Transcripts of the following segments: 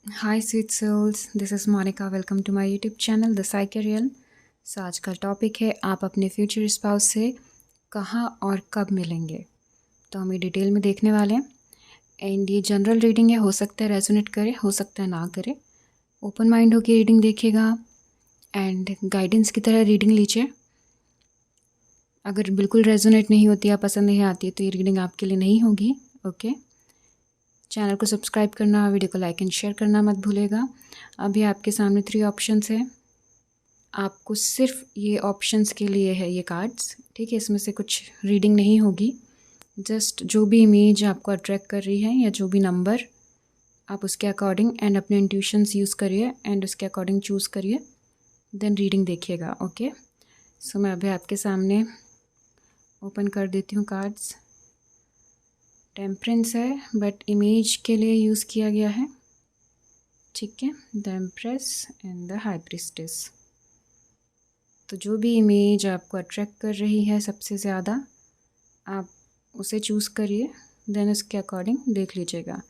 Hi sweet souls, this is Monica. Welcome to my YouTube channel The Psyche Realm. सो आज का topic है आप अपने फ्यूचर स्पाउस से कहाँ और कब मिलेंगे। तो हम ये डिटेल में देखने वाले हैं एंड ये जनरल रीडिंग है, हो सकता है रेजोनेट करे, हो सकता है ना करे। ओपन माइंड होकर रीडिंग देखिएगा एंड गाइडेंस की तरह रीडिंग लीजिए। अगर बिल्कुल रेजोनेट नहीं होती या पसंद नहीं आती तो ये रीडिंग आपके लिए नहीं होगी। ओके, चैनल को सब्सक्राइब करना, वीडियो को लाइक एंड शेयर करना मत भूलेगा। अभी आपके सामने 3 ऑप्शंस हैं, आपको सिर्फ ये ऑप्शंस के लिए है ये कार्ड्स, ठीक है। इसमें से कुछ रीडिंग नहीं होगी, जस्ट जो भी इमेज आपको अट्रैक्ट कर रही है या जो भी नंबर आप उसके अकॉर्डिंग एंड अपने इंट्यूशंस यूज़ करिए एंड उसके अकॉर्डिंग चूज़ करिए, देन रीडिंग देखिएगा। ओके, सो मैं अभी आपके सामने ओपन कर देती हूँ कार्ड्स। टेम्परेंस है बट इमेज के लिए यूज़ किया गया है, ठीक है। The empress and the high priestess. तो जो भी इमेज आपको अट्रैक्ट कर रही है सबसे ज़्यादा, आप उसे चूज़ करिए, देन उसके अकॉर्डिंग देख लीजिएगा।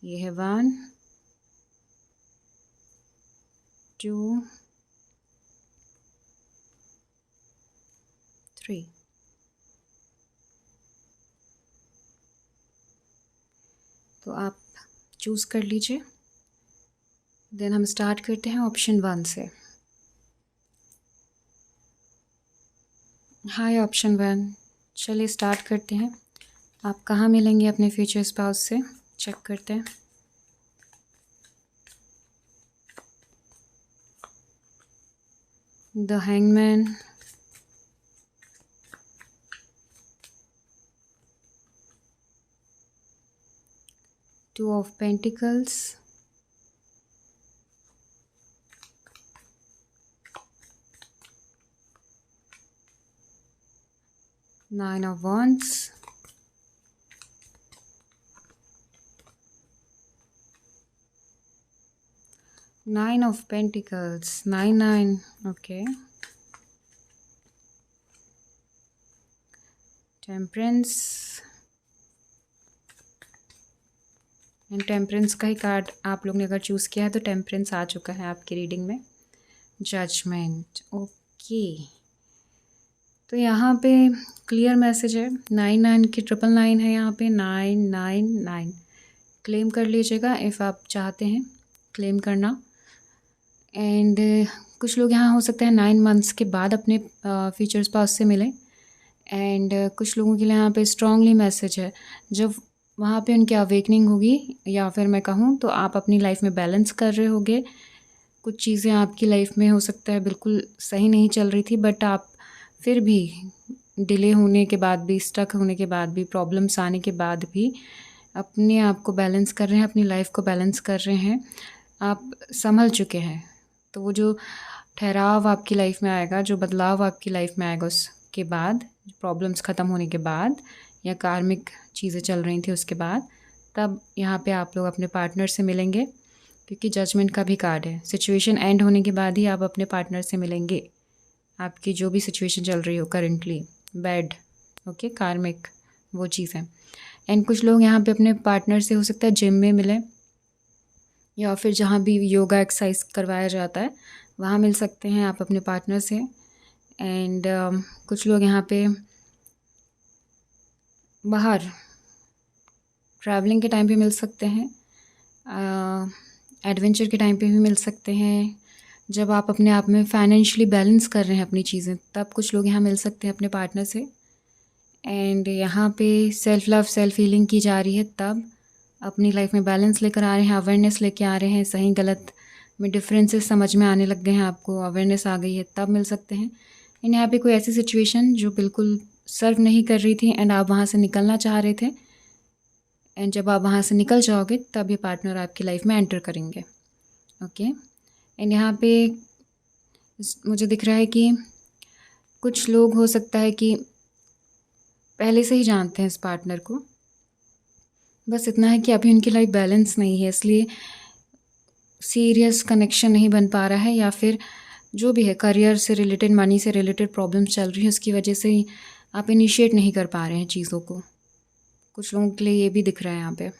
ये है 1 2 3। तो आप चूज़ कर लीजिए, देन हम स्टार्ट करते हैं ऑप्शन 1 से। हाय ऑप्शन 1, चलिए स्टार्ट करते हैं। आप कहाँ मिलेंगे अपने फ्यूचर स्पाउस से, चेक करते हैं। The hangman, Two of Pentacles, Nine of Wands, Nine of Pentacles, 9 okay. Temperance, and temperance का ही कार्ड आप लोग ने अगर चूज़ किया है तो टेम्परेंस आ चुका है आपकी रीडिंग में। Judgment, okay. तो यहाँ पे क्लियर मैसेज है, 99 की 999 है यहाँ पे, 999 क्लेम कर लीजिएगा इफ़ आप चाहते हैं क्लेम करना। एंड कुछ लोग यहाँ हो सकता है 9 मंथ्स के बाद अपने फ्यूचर स्पाउस से मिलें। एंड कुछ लोगों के लिए यहाँ पे स्ट्रांगली मैसेज है, जब वहाँ पे उनकी अवेकनिंग होगी या फिर मैं कहूँ तो आप अपनी लाइफ में बैलेंस कर रहे होगे। कुछ चीज़ें आपकी लाइफ में हो सकता है बिल्कुल सही नहीं चल रही थी, बट आप फिर भी डिले होने के बाद भी, स्टक होने के बाद भी, प्रॉब्लम्स आने के बाद भी अपने आप को बैलेंस कर रहे हैं, अपनी लाइफ को बैलेंस कर रहे हैं, आप संभल चुके हैं। तो वो जो ठहराव आपकी लाइफ में आएगा, जो बदलाव आपकी लाइफ में आएगा उसके बाद, प्रॉब्लम्स ख़त्म होने के बाद या कार्मिक चीज़ें चल रही थी उसके बाद, तब यहाँ पे आप लोग अपने पार्टनर से मिलेंगे, क्योंकि जजमेंट का भी कार्ड है। सिचुएशन एंड होने के बाद ही आप अपने पार्टनर से मिलेंगे, आपकी जो भी सिचुएशन चल रही हो करेंटली, बैड, ओके, कार्मिक, वो चीज़ है। एंड कुछ लोग यहाँ पे अपने पार्टनर से हो सकता है जिम में मिले या फिर जहाँ भी योगा एक्सरसाइज करवाया जाता है वहाँ मिल सकते हैं आप अपने पार्टनर से। एंड कुछ लोग यहाँ पे बाहर ट्रैवलिंग के टाइम पे मिल सकते हैं, एडवेंचर के टाइम पे भी मिल सकते हैं, जब आप अपने आप में फाइनेंशियली बैलेंस कर रहे हैं अपनी चीज़ें, तब कुछ लोग यहाँ मिल सकते हैं अपने पार्टनर से। एंड यहाँ पे सेल्फ लव, सेल्फ हीलिंग की जा रही है, तब अपनी लाइफ में बैलेंस लेकर आ रहे हैं, अवेयरनेस लेके आ रहे हैं, सही गलत में डिफरेंसेस समझ में आने लग गए हैं, आपको अवेयरनेस आ गई है, तब मिल सकते हैं। एंड यहाँ पे कोई ऐसी सिचुएशन जो बिल्कुल सर्व नहीं कर रही थी एंड आप वहाँ से निकलना चाह रहे थे, एंड जब आप वहाँ से निकल जाओगे तब ये पार्टनर आपकी लाइफ में एंटर करेंगे, ओके। एंड यहाँ पे मुझे दिख रहा है कि कुछ लोग हो सकता है कि पहले से ही जानते हैं इस पार्टनर को, बस इतना है कि अभी उनकी लाइफ बैलेंस नहीं है, इसलिए सीरियस कनेक्शन नहीं बन पा रहा है, या फिर जो भी है करियर से रिलेटेड, मनी से रिलेटेड प्रॉब्लम्स चल रही है, उसकी वजह से ही आप इनिशिएट नहीं कर पा रहे हैं चीज़ों को। कुछ लोगों के लिए ये भी दिख रहा है यहाँ पे।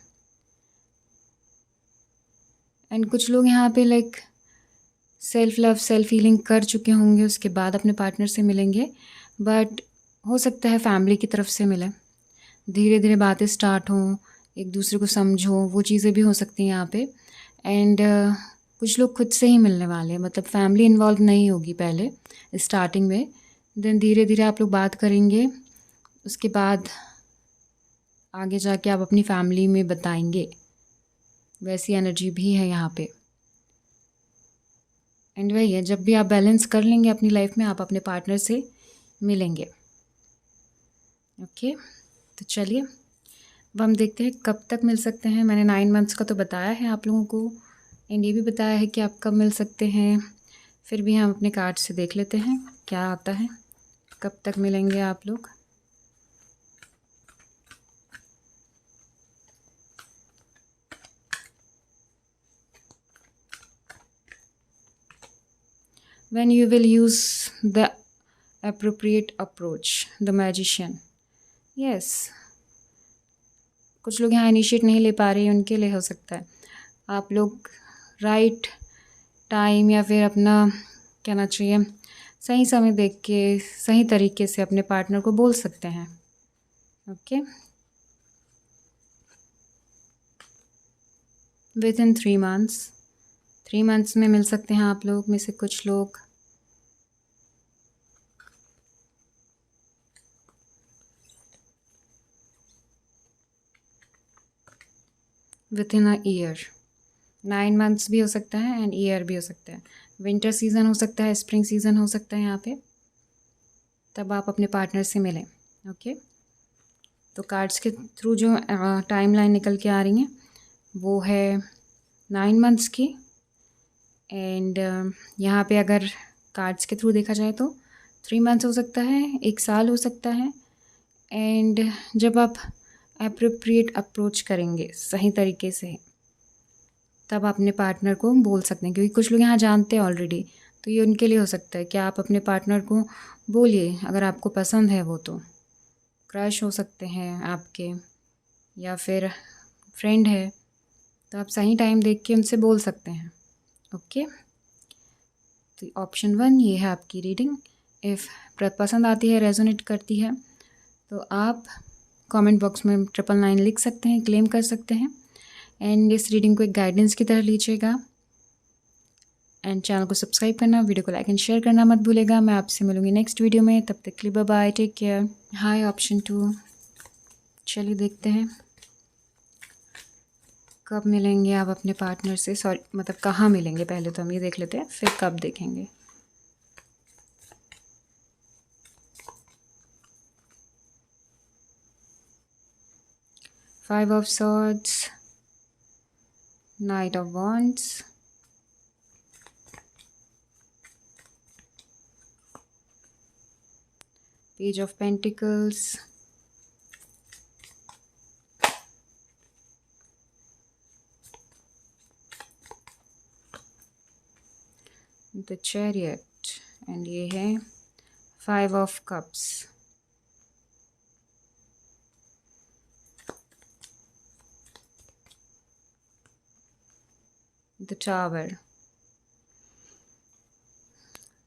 एंड कुछ लोग यहाँ पे like self love self healing कर चुके होंगे, उसके बाद अपने पार्टनर से मिलेंगे, बट हो सकता है फैमिली की तरफ से मिले। धीरे धीरे बातें स्टार्ट हों, एक दूसरे को समझो, वो चीज़ें भी हो सकती हैं यहाँ पे। एंड कुछ लोग खुद से ही मिलने वाले हैं, मतलब फैमिली इन्वॉल्व नहीं होगी पहले स्टार्टिंग में, देन धीरे धीरे आप लोग बात करेंगे, उसके बाद आगे जाके आप अपनी फैमिली में बताएंगे। वैसी एनर्जी भी है यहाँ पे। एंड वही है, जब भी आप बैलेंस कर लेंगे अपनी लाइफ में, आप अपने पार्टनर से मिलेंगे। ओके, तो चलिए अब हम देखते हैं कब तक मिल सकते हैं। मैंने 9 मंथ्स का तो बताया है आप लोगों को, एंड ये भी बताया है कि आप कब मिल सकते हैं। फिर भी हम अपने कार्ड से देख लेते हैं क्या आता है, कब तक मिलेंगे आप लोग। When you will use the appropriate approach, the magician. Yes, कुछ लोग यहाँ इनिशिएट नहीं ले पा रहे हैं, उनके लिए हो सकता है आप लोग राइट टाइम या फिर अपना कहना चाहिए सही समय देख के सही तरीके से अपने पार्टनर को बोल सकते हैं। ओके, विद इन 3 मंथ्स में मिल सकते हैं आप लोग में से कुछ लोग। With in a year, 9 months भी हो सकता है एंड ईयर भी हो सकता है। विंटर सीज़न हो सकता है, स्प्रिंग सीज़न हो सकता है यहाँ पे, तब आप अपने पार्टनर से मिलें। ओके, तो कार्ड्स के थ्रू जो टाइमलाइन निकल के आ रही हैं वो है 9 मंथ्स की। एंड यहाँ पे अगर कार्ड्स के थ्रू देखा जाए तो 3 मंथ्स हो सकता है, 1 साल हो सकता है। एंड जब आप एप्रोप्रिएट अप्रोच करेंगे सही तरीके से, तब आप अपने पार्टनर को बोल सकते हैं, क्योंकि कुछ लोग यहाँ जानते हैं ऑलरेडी, तो ये उनके लिए हो सकता है कि आप अपने पार्टनर को बोलिए अगर आपको पसंद है वो। तो क्रश हो सकते हैं आपके, या फिर फ्रेंड है, तो आप सही टाइम देख के उनसे बोल सकते हैं। ओके, तो ऑप्शन 1 ये है आपकी रीडिंग। इफ़ पसंद आती है, रेजोनेट करती है, तो आप कमेंट बॉक्स में 999 लिख सकते हैं, क्लेम कर सकते हैं। एंड इस रीडिंग को एक गाइडेंस की तरह लीजिएगा। एंड चैनल को सब्सक्राइब करना, वीडियो को लाइक एंड शेयर करना मत भूलेगा। मैं आपसे मिलूँगी नेक्स्ट वीडियो में, तब तक के लिए bye bye, take care. Hi option 2, चलिए देखते हैं कब मिलेंगे आप अपने पार्टनर से। सॉरी, मतलब कहाँ मिलेंगे, पहले तो हम ये देख लेते हैं, फिर कब देखेंगे। Five of Swords, Knight of Wands, Page of Pentacles, The Chariot, and ये है 5 of Cups। The tower.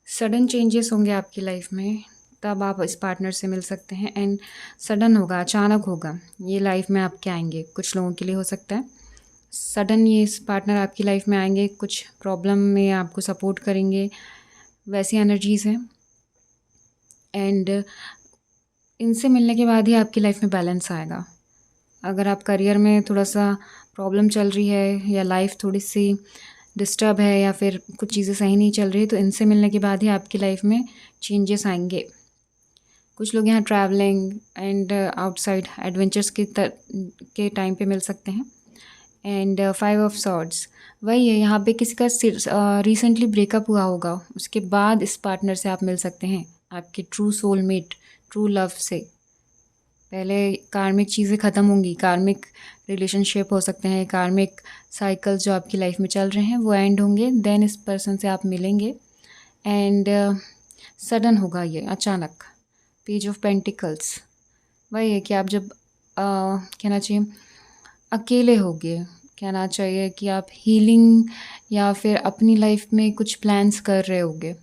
Sudden changes होंगे आपकी लाइफ में, तब आप इस पार्टनर से मिल सकते हैं। एंड सडन होगा, अचानक होगा, ये लाइफ में आपके आएंगे। कुछ लोगों के लिए हो सकता है सडन ये इस पार्टनर आपकी लाइफ में आएंगे, कुछ प्रॉब्लम में आपको सपोर्ट करेंगे, वैसी एनर्जीज़ हैं। एंड इनसे मिलने के बाद ही आपकी लाइफ में बैलेंस आएगा। अगर आप करियर में थोड़ा सा प्रॉब्लम चल रही है, या लाइफ थोड़ी सी डिस्टर्ब है, या फिर कुछ चीज़ें सही नहीं चल रही, तो इनसे मिलने के बाद ही आपकी लाइफ में चेंजेस आएंगे। कुछ लोग यहाँ ट्रैवलिंग एंड आउटसाइड एडवेंचर्स के टाइम पे मिल सकते हैं। एंड 5 of Swords वही है, यहाँ पे किसी का रिसेंटली ब्रेकअप हुआ होगा, उसके बाद इस पार्टनर से आप मिल सकते हैं, आपके ट्रू सोलमेट, ट्रू लव से। पहले कार्मिक चीज़ें ख़त्म होंगी, कार्मिक रिलेशनशिप हो सकते हैं, कार्मिक साइकिल्स जो आपकी लाइफ में चल रहे हैं वो एंड होंगे, देन इस पर्सन से आप मिलेंगे। एंड सडन होगा ये, अचानक। पेज ऑफ पेंटिकल्स वही है कि आप जब कहना चाहिए अकेले होगे, कहना चाहिए कि आप हीलिंग या फिर अपनी लाइफ में कुछ प्लान्स कर रहे होगे,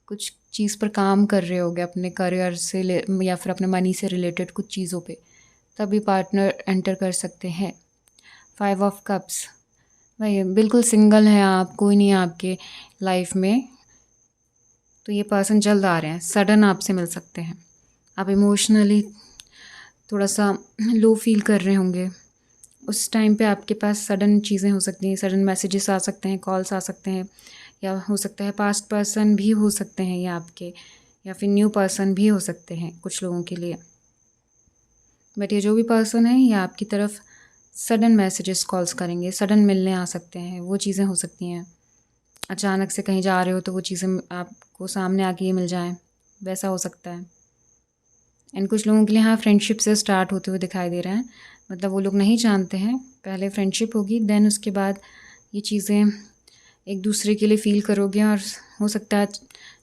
कुछ चीज़ पर काम कर रहे होगे अपने करियर से या फिर अपने मनी से रिलेटेड कुछ चीज़ों पे, तभी पार्टनर एंटर कर सकते हैं। 5 ऑफ कप्स, भाई बिल्कुल सिंगल हैं आप, कोई नहीं है आपके लाइफ में, तो ये पर्सन जल्द आ रहे हैं, सडन आपसे मिल सकते हैं। आप इमोशनली थोड़ा सा लो फील कर रहे होंगे, उस टाइम पे आपके पास सडन चीज़ें हो सकती हैं, सडन मैसेजेस आ सकते हैं, कॉल्स आ सकते हैं, या हो सकता है पास्ट पर्सन भी हो सकते हैं ये आपके, या फिर न्यू पर्सन भी हो सकते हैं कुछ लोगों के लिए। बट ये जो भी पर्सन है ये आपकी तरफ सडन मैसेजेस कॉल्स करेंगे, सडन मिलने आ सकते हैं, वो चीज़ें हो सकती हैं। अचानक से कहीं जा रहे हो तो वो चीज़ें आपको सामने आके ही मिल जाएं, वैसा हो सकता है। एंड कुछ लोगों के लिए हाँ फ्रेंडशिप से स्टार्ट होते हुए दिखाई दे रहा है, मतलब वो लोग नहीं जानते हैं, पहले फ्रेंडशिप होगी, देन उसके बाद ये चीज़ें एक दूसरे के लिए फ़ील करोगे और हो सकता है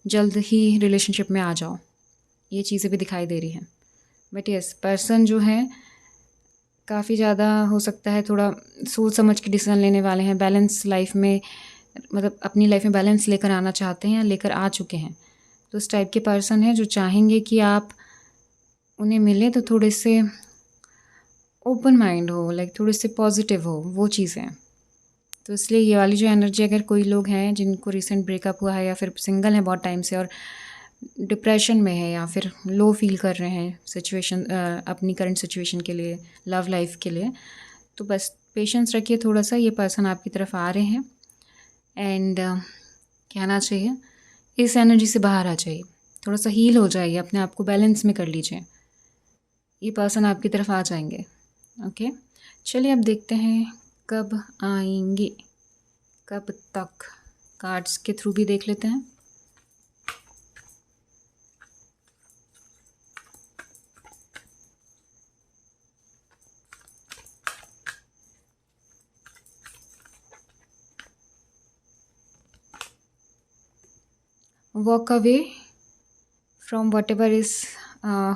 जल्द ही रिलेशनशिप में आ जाओ, ये चीज़ें भी दिखाई दे रही हैं। बट यस, पर्सन जो है काफ़ी ज़्यादा हो सकता है थोड़ा सोच समझ के डिसीजन लेने वाले हैं, बैलेंस लाइफ में, मतलब अपनी लाइफ में बैलेंस लेकर आना चाहते हैं या लेकर आ चुके हैं। तो उस टाइप के पर्सन हैं जो चाहेंगे कि आप उन्हें मिलें तो थोड़े से ओपन माइंड हो, लाइक थोड़े से पॉजिटिव हो, वो चीज़ें। तो इसलिए ये वाली जो एनर्जी, अगर कोई लोग हैं जिनको रिसेंट ब्रेकअप हुआ है या फिर सिंगल हैं बहुत टाइम से और डिप्रेशन में है या फिर लो फील कर रहे हैं सिचुएशन, अपनी करंट सिचुएशन के लिए, लव लाइफ के लिए, तो बस पेशेंस रखिए थोड़ा सा, ये पर्सन आपकी तरफ आ रहे हैं। एंड कहना चाहिए इस एनर्जी से बाहर आ जाइए, थोड़ा सा हील हो जाइए, अपने आप को बैलेंस में कर लीजिए, ये पर्सन आपकी तरफ आ जाएंगे। ओके, चलिए अब देखते हैं कब आएंगे, कब तक, कार्ड्स के थ्रू भी देख लेते हैं। Walk away from whatever is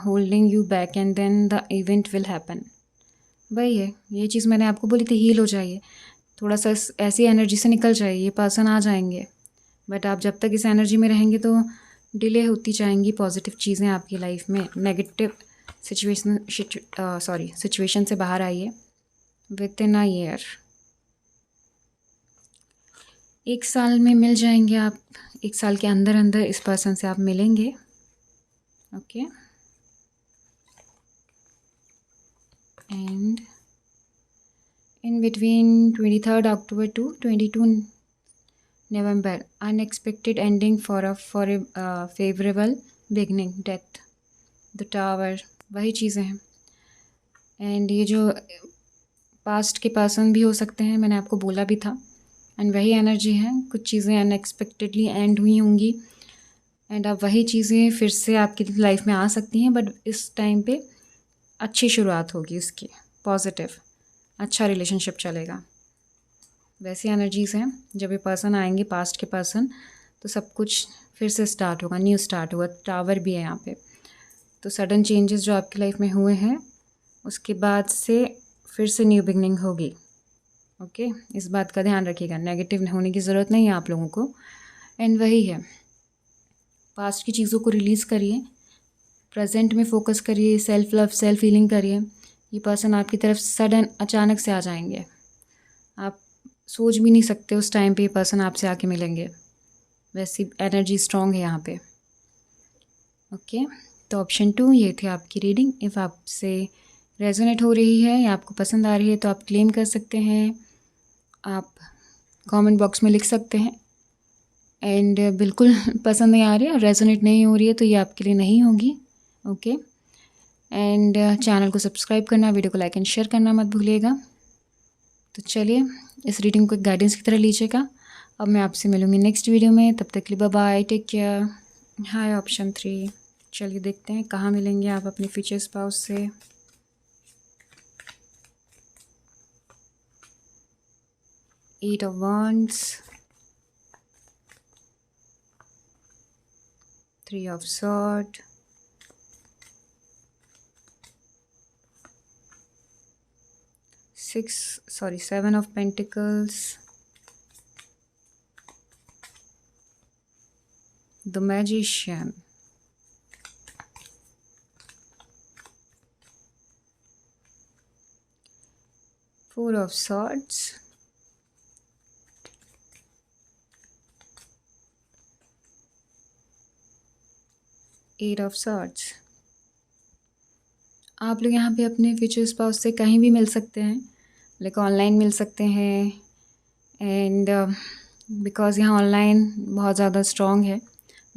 holding you back and then the event will happen. वही है, ये चीज़ मैंने आपको बोली थी, हील हो जाइए, थोड़ा सा ऐसी एनर्जी से निकल जाइए, ये पर्सन आ जाएंगे। बट आप जब तक इस एनर्जी में रहेंगे तो डिले होती जाएंगी पॉजिटिव चीज़ें आपकी लाइफ में। नेगेटिव सिचुएशन से बाहर आइए विद इन अ ईयर, 1 साल में मिल जाएंगे आप, 1 साल के अंदर अंदर इस पर्सन से आप मिलेंगे। Okay, and in between 23 October to 22 November, unexpected ending for a favorable beginning, death, the tower, वही चीज़ें हैं। एंड ये जो पास्ट के पर्सन भी हो सकते हैं, मैंने आपको बोला भी था, एंड वही एनर्जी है, कुछ चीज़ें अनएक्सपेक्टेडली एंड हुई होंगी एंड अब वही चीज़ें फिर से आपकी लाइफ में आ सकती हैं, बट इस टाइम पे अच्छी शुरुआत होगी उसकी, पॉजिटिव, अच्छा रिलेशनशिप चलेगा। वैसी एनर्जीज़ हैं, जब ये पर्सन आएंगे पास्ट के पर्सन, तो सब कुछ फिर से स्टार्ट होगा, न्यू स्टार्ट होगा, टावर भी है यहाँ पे। तो सडन चेंजेस जो आपकी लाइफ में हुए हैं उसके बाद से फिर से न्यू बिगनिंग होगी। ओके, इस बात का ध्यान रखिएगा, नेगेटिव होने की ज़रूरत नहीं है आप लोगों को। एंड वही है, पास्ट की चीज़ों को रिलीज़ करिए, प्रेजेंट में फोकस करिए, सेल्फ लव, सेल्फ हीलिंग करिए। ये पर्सन आपकी तरफ सडन अचानक से आ जाएंगे, आप सोच भी नहीं सकते उस टाइम पे ये पर्सन आपसे आके मिलेंगे, वैसी एनर्जी स्ट्रॉन्ग है यहाँ पे। ओके, तो ऑप्शन 2 ये थी आपकी रीडिंग। इफ़ आपसे रेजोनेट हो रही है या आपको पसंद आ रही है तो आप क्लेम कर सकते हैं, आप कमेंट बॉक्स में लिख सकते हैं। एंड बिल्कुल पसंद नहीं आ रही है, रेजोनेट नहीं हो रही है, तो ये आपके लिए नहीं होगी। ओके, एंड चैनल को सब्सक्राइब करना, वीडियो को लाइक एंड शेयर करना मत भूलिएगा। तो चलिए इस रीडिंग को एक गाइडेंस की तरह लीजिएगा। अब मैं आपसे मिलूँगी नेक्स्ट वीडियो में, तब तक के लिए bye bye, take care. Hi option 3, चलिए देखते हैं कहाँ मिलेंगे आप अपने फ्यूचर स्पाउस से। Eight of wands, 3 of sword, seven of pentacles, the magician, four of swords, eight of swords. आप लोग यहाँ पे अपने फ्यूचर स्पाउस से कहीं भी मिल सकते हैं, लाइक ऑनलाइन मिल सकते हैं, एंड बिकॉज़ यहाँ ऑनलाइन बहुत ज़्यादा स्ट्रॉन्ग है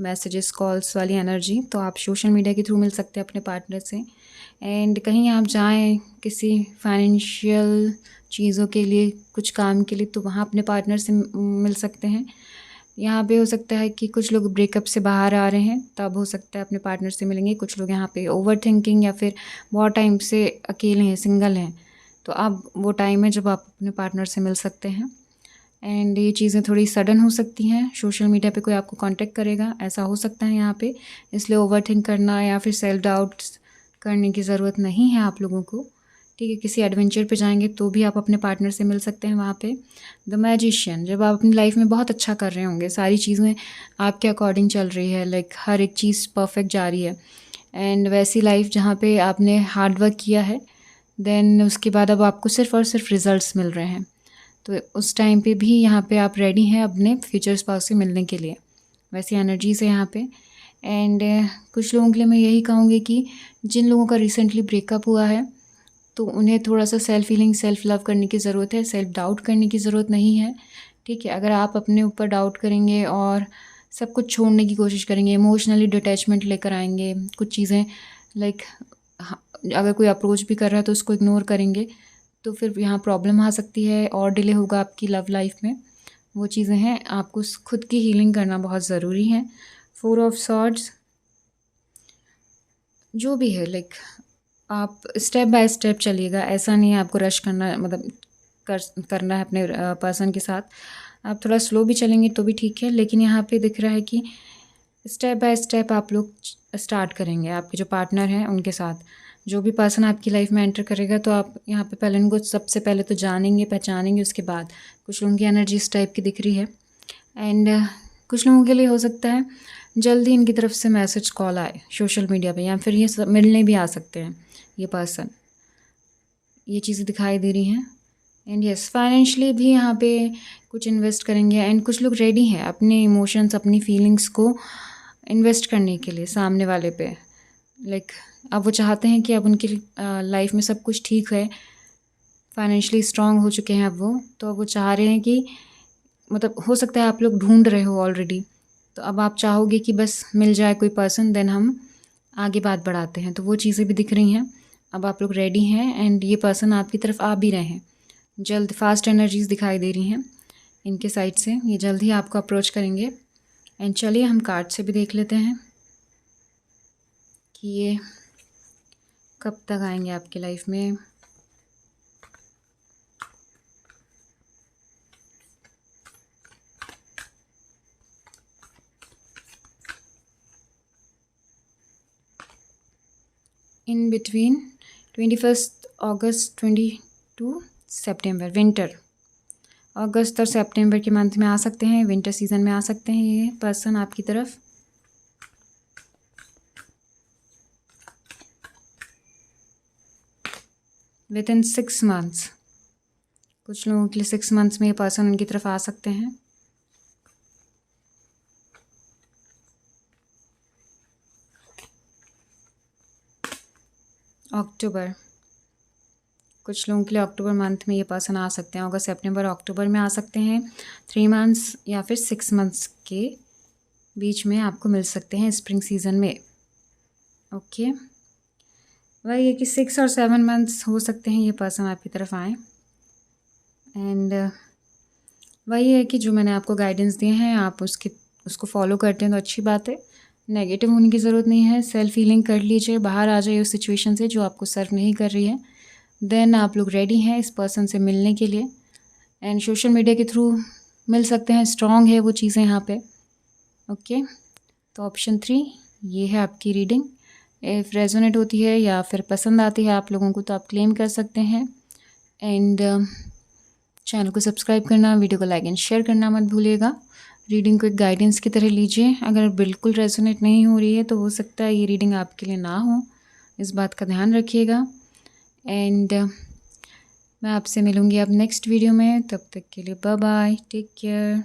मैसेजेस कॉल्स वाली एनर्जी, तो आप सोशल मीडिया के थ्रू मिल सकते हैं अपने पार्टनर से। एंड कहीं आप जाएं किसी फाइनेंशियल चीज़ों के लिए, कुछ काम के लिए, तो वहाँ अपने पार्टनर से मिल सकते हैं। यहाँ पे हो सकता है कि कुछ लोग ब्रेकअप से बाहर आ रहे हैं, तब हो सकता है अपने पार्टनर से मिलेंगे। कुछ लोग यहाँ पे ओवर थिंकिंग या फिर बहुत टाइम से अकेले हैं, सिंगल हैं, तो अब वो टाइम है जब आप अपने पार्टनर से मिल सकते हैं। एंड ये चीज़ें थोड़ी सडन हो सकती हैं, सोशल मीडिया पे कोई आपको कांटेक्ट करेगा, ऐसा हो सकता है यहाँ पे, इसलिए ओवर थिंक करना या फिर सेल्फ डाउट्स करने की ज़रूरत नहीं है आप लोगों को। ठीक है, किसी एडवेंचर पे जाएंगे तो भी आप अपने पार्टनर से मिल सकते हैं वहाँ पे। द मैजिशियन, जब आप अपनी लाइफ में बहुत अच्छा कर रहे होंगे, सारी चीज़ें आपके अकॉर्डिंग चल रही है, लाइक हर एक चीज़ परफेक्ट जा रही है, एंड वैसी लाइफ जहाँ पे आपने हार्ड वर्क किया है, देन उसके बाद अब आपको सिर्फ और सिर्फ रिजल्ट्स मिल रहे हैं, तो उस टाइम पे भी यहाँ पे आप रेडी हैं अपने फ्यूचर स्पाउस से मिलने के लिए, वैसी एनर्जीज है यहाँ पे। एंड कुछ लोगों के लिए मैं यही कहूँगी कि जिन लोगों का रिसेंटली ब्रेकअप हुआ है, तो उन्हें थोड़ा सा सेल्फ हीलिंग, सेल्फ लव करने की ज़रूरत है, सेल्फ डाउट करने की ज़रूरत नहीं है। ठीक है, अगर आप अपने ऊपर डाउट करेंगे और सब कुछ छोड़ने की कोशिश करेंगे, इमोशनली डिटैचमेंट लेकर आएंगे, कुछ चीज़ें लाइक अगर कोई अप्रोच भी कर रहा है तो उसको इग्नोर करेंगे, तो फिर यहाँ प्रॉब्लम आ सकती है और डिले होगा आपकी लव लाइफ में। वो चीज़ें हैं, आपको खुद की हीलिंग करना बहुत ज़रूरी है। फोर ऑफ सॉर्ड्स, जो भी है लाइक आप स्टेप बाय स्टेप चलिएगा, ऐसा नहीं है आपको रश करना, मतलब करना है अपने पर्सन के साथ। आप थोड़ा स्लो भी चलेंगे तो भी ठीक है, लेकिन यहाँ पे दिख रहा है कि स्टेप बाय स्टेप आप लोग स्टार्ट करेंगे आपके जो पार्टनर हैं उनके साथ। जो भी पर्सन आपकी लाइफ में एंटर करेगा, तो आप यहाँ पे पहले उनको सबसे पहले तो जानेंगे, पहचानेंगे, उसके बाद कुछ लोगों की एनर्जी इस टाइप की दिख रही है। एंड कुछ लोगों के लिए हो सकता है जल्दी इनकी तरफ से मैसेज कॉल आए सोशल मीडिया पे, या फिर ये सब मिलने भी आ सकते हैं ये पर्सन, ये चीज़ें दिखाई दे रही हैं। एंड यस, फाइनेंशियली भी यहाँ पे कुछ इन्वेस्ट करेंगे, एंड कुछ लोग रेडी हैं अपने इमोशंस, अपनी फीलिंग्स को इन्वेस्ट करने के लिए सामने वाले पे। लाइक अब वो चाहते हैं कि अब उनकी लाइफ में सब कुछ ठीक है, फाइनेंशियली स्ट्रांग हो चुके हैं अब वो, तो अब वो चाह रहे हैं कि, मतलब हो सकता है आप लोग ढूंढ रहे हो ऑलरेडी, तो अब आप चाहोगे कि बस मिल जाए कोई पर्सन, देन हम आगे बात बढ़ाते हैं, तो वो चीज़ें भी दिख रही हैं। अब आप लोग रेडी हैं एंड ये पर्सन आपकी तरफ आ भी रहे हैं, जल्द फास्ट एनर्जीज दिखाई दे रही हैं इनके साइड से, ये जल्द ही आपको अप्रोच करेंगे। एंड चलिए हम कार्ड से भी देख लेते हैं कि ये कब तक आएंगे आपकी लाइफ में। In between 21 August 22 September, winter, अगस्त और सितंबर के मंथ में आ सकते हैं, विंटर सीजन में आ सकते हैं ये पर्सन आपकी तरफ। विद इन 6 मंथ्स, कुछ लोगों के लिए 6 मंथ्स में ये पर्सन उनकी तरफ आ सकते हैं। अक्टूबर, कुछ लोगों के लिए अक्टूबर मंथ में ये पर्सन आ सकते हैं, अगस्त सितंबर अक्टूबर में आ सकते हैं। 3 मंथ्स या फिर 6 मंथ्स के बीच में आपको मिल सकते हैं स्प्रिंग सीजन में। ओके, वही है कि 6 और 7 मंथ्स हो सकते हैं ये पर्सन आपकी तरफ आए। एंड वही है कि जो मैंने आपको गाइडेंस दिए हैं, आप उसको फॉलो करते हैं तो अच्छी बात है, नेगेटिव होने की ज़रूरत नहीं है। सेल्फ हीलिंग कर लीजिए, बाहर आ जाइए उस सिचुएशन से जो आपको सर्व नहीं कर रही है, देन आप लोग रेडी हैं इस पर्सन से मिलने के लिए। एंड सोशल मीडिया के थ्रू मिल सकते हैं, स्ट्रॉन्ग है वो चीज़ें यहाँ पे। ओके, तो ऑप्शन 3 ये है आपकी रीडिंग। इफ़ रेजोनेट होती है या फिर पसंद आती है आप लोगों को, तो आप क्लेम कर सकते हैं। एंड चैनल को सब्सक्राइब करना, वीडियो को लाइक एंड शेयर करना मत भूलिएगा। रीडिंग को एक गाइडेंस की तरह लीजिए। अगर बिल्कुल रेजोनेट नहीं हो रही है तो हो सकता है ये रीडिंग आपके लिए ना हो, इस बात का ध्यान रखिएगा। एंड मैं आपसे मिलूँगी अब नेक्स्ट वीडियो में, तब तक के लिए बाय बाय, टेक केयर।